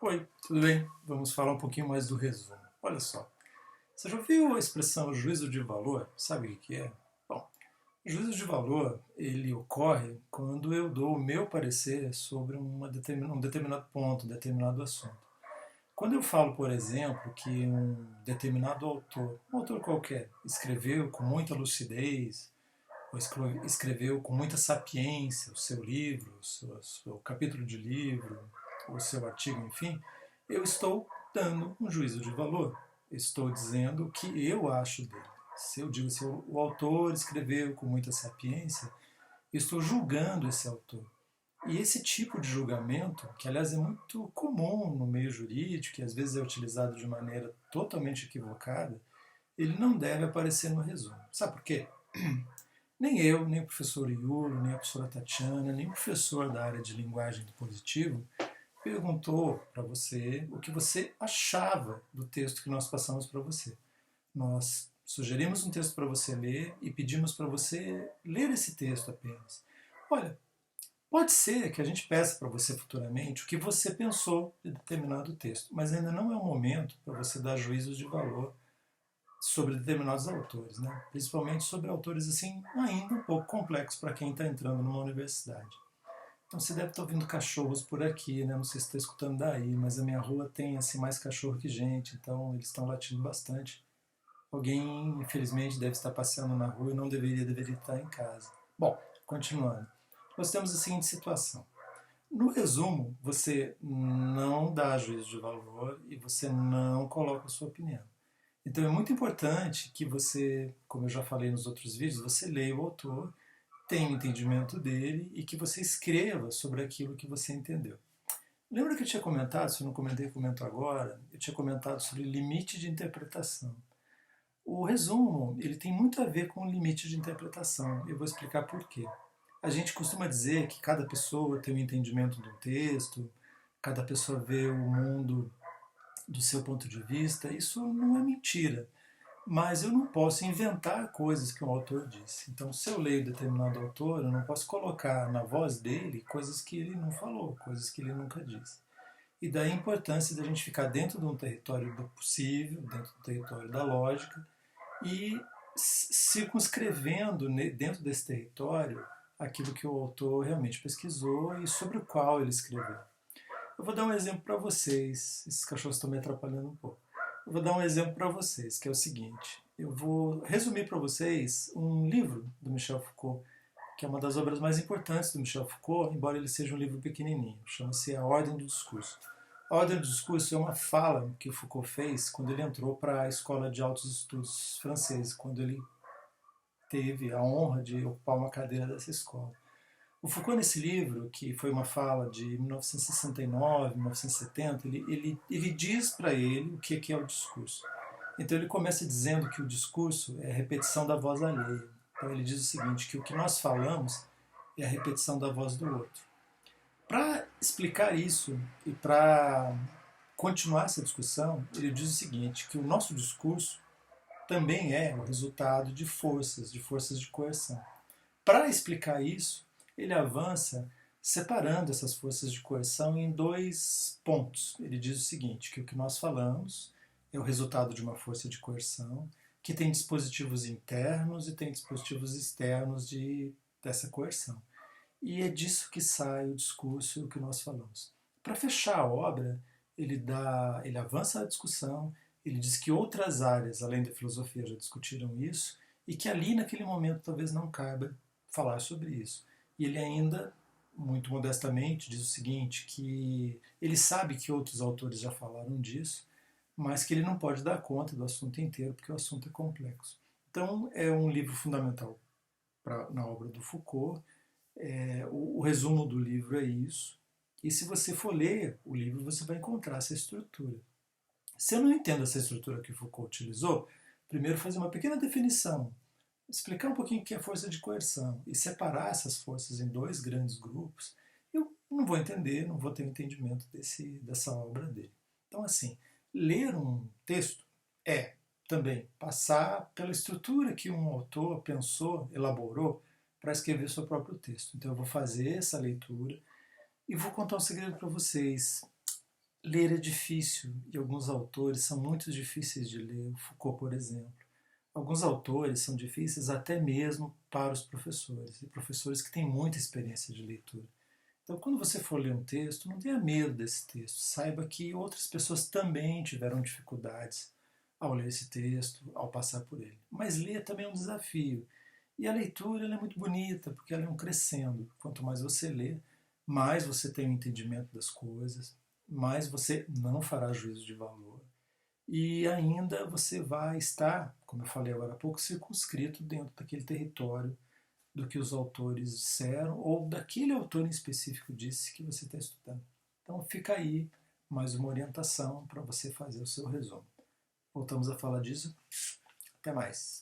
Oi, tudo bem? Vamos falar um pouquinho mais do resumo. Olha só, você já ouviu a expressão juízo de valor? Sabe o que é? Bom, o juízo de valor, ele ocorre quando eu dou o meu parecer sobre um determinado ponto, um determinado assunto. Quando eu falo, por exemplo, que um determinado autor, um autor qualquer, escreveu com muita lucidez, ou escreveu com muita sapiência o seu livro, o seu capítulo de livro, o seu artigo, enfim, eu estou dando um juízo de valor. Estou dizendo o que eu acho dele. Se eu digo se o autor escreveu com muita sapiência, eu estou julgando esse autor. E esse tipo de julgamento, que aliás é muito comum no meio jurídico, e às vezes é utilizado de maneira totalmente equivocada, ele não deve aparecer no resumo. Sabe por quê? Nem eu, nem o professor Yulo, nem a professora Tatiana, nem o professor da área de linguagem do positivo perguntou para você o que você achava do texto que nós passamos para você. Nós sugerimos um texto para você ler e pedimos para você ler esse texto apenas. Olha, pode ser que a gente peça para você futuramente o que você pensou de determinado texto, mas ainda não é o momento para você dar juízos de valor sobre determinados autores, né? Principalmente sobre autores assim ainda um pouco complexos para quem está entrando numa universidade. Então você deve estar ouvindo cachorros por aqui, né? Não sei se está escutando daí, mas a minha rua tem assim mais cachorro que gente, então eles estão latindo bastante. Alguém, infelizmente, deve estar passeando na rua e não deveria estar em casa. Bom, continuando. Nós temos a seguinte situação. No resumo, você não dá juízo de valor e você não coloca a sua opinião. Então é muito importante que você, como eu já falei nos outros vídeos, você leia o autor, tenha o entendimento dele e que você escreva sobre aquilo que você entendeu. Lembra que eu tinha comentado, se eu não comentei, comento agora, eu tinha comentado sobre limite de interpretação. O resumo, ele tem muito a ver com o limite de interpretação. Eu vou explicar por quê. A gente costuma dizer que cada pessoa tem um entendimento do texto, cada pessoa vê o mundo do seu ponto de vista. Isso não é mentira. Mas eu não posso inventar coisas que um autor disse. Então, se eu leio determinado autor, eu não posso colocar na voz dele coisas que ele não falou, coisas que ele nunca disse. E daí a importância da gente ficar dentro de um território do possível, dentro do território da lógica, e circunscrevendo dentro desse território aquilo que o autor realmente pesquisou e sobre o qual ele escreveu. Eu vou dar um exemplo para vocês. Esses cachorros estão me atrapalhando um pouco. Eu vou dar um exemplo para vocês, que é o seguinte. Eu vou resumir para vocês um livro do Michel Foucault, que é uma das obras mais importantes do Michel Foucault, embora ele seja um livro pequenininho. Chama-se A Ordem do Discurso. A Ordem do Discurso é uma fala que o Foucault fez quando ele entrou para a Escola de Altos Estudos francesa, quando ele teve a honra de ocupar uma cadeira dessa escola. O Foucault, nesse livro, que foi uma fala de 1969, 1970, ele diz para ele o que é o discurso. Então ele começa dizendo que o discurso é a repetição da voz alheia. Então ele diz o seguinte, que o que nós falamos é a repetição da voz do outro. Para explicar isso e para continuar essa discussão, ele diz o seguinte, que o nosso discurso também é o resultado de forças de coerção. Para explicar isso, ele avança separando essas forças de coerção em dois pontos. Ele diz o seguinte, que o que nós falamos é o resultado de uma força de coerção, que tem dispositivos internos e tem dispositivos externos dessa coerção. E é disso que sai o discurso e o que nós falamos. Para fechar a obra, ele avança a discussão, ele diz que outras áreas, além da filosofia, já discutiram isso, e que ali, naquele momento, talvez não caiba falar sobre isso. E ele ainda, muito modestamente, diz o seguinte, que ele sabe que outros autores já falaram disso, mas que ele não pode dar conta do assunto inteiro, porque o assunto é complexo. Então, é um livro fundamental na obra do Foucault. O resumo do livro é isso. E se você for ler o livro, você vai encontrar essa estrutura. Se eu não entendo essa estrutura que Foucault utilizou, primeiro fazer uma pequena definição, explicar um pouquinho o que é força de coerção e separar essas forças em dois grandes grupos, eu não vou entender, não vou ter entendimento dessa obra dele. Então, assim, ler um texto é também passar pela estrutura que um autor pensou, elaborou para escrever seu próprio texto. Então, eu vou fazer essa leitura e vou contar um segredo para vocês. Ler é difícil e alguns autores são muito difíceis de ler. Foucault, por exemplo. Alguns autores são difíceis até mesmo para os professores, e professores que têm muita experiência de leitura. Então, quando você for ler um texto, não tenha medo desse texto. Saiba que outras pessoas também tiveram dificuldades ao ler esse texto, ao passar por ele. Mas ler também é um desafio. E a leitura ela é muito bonita, porque ela é um crescendo. Quanto mais você lê, mais você tem o entendimento das coisas, mais você não fará juízo de valor. E ainda você vai estar, como eu falei agora há pouco, circunscrito dentro daquele território do que os autores disseram ou daquele autor em específico disse que você está estudando. Então fica aí mais uma orientação para você fazer o seu resumo. Voltamos a falar disso. Até mais.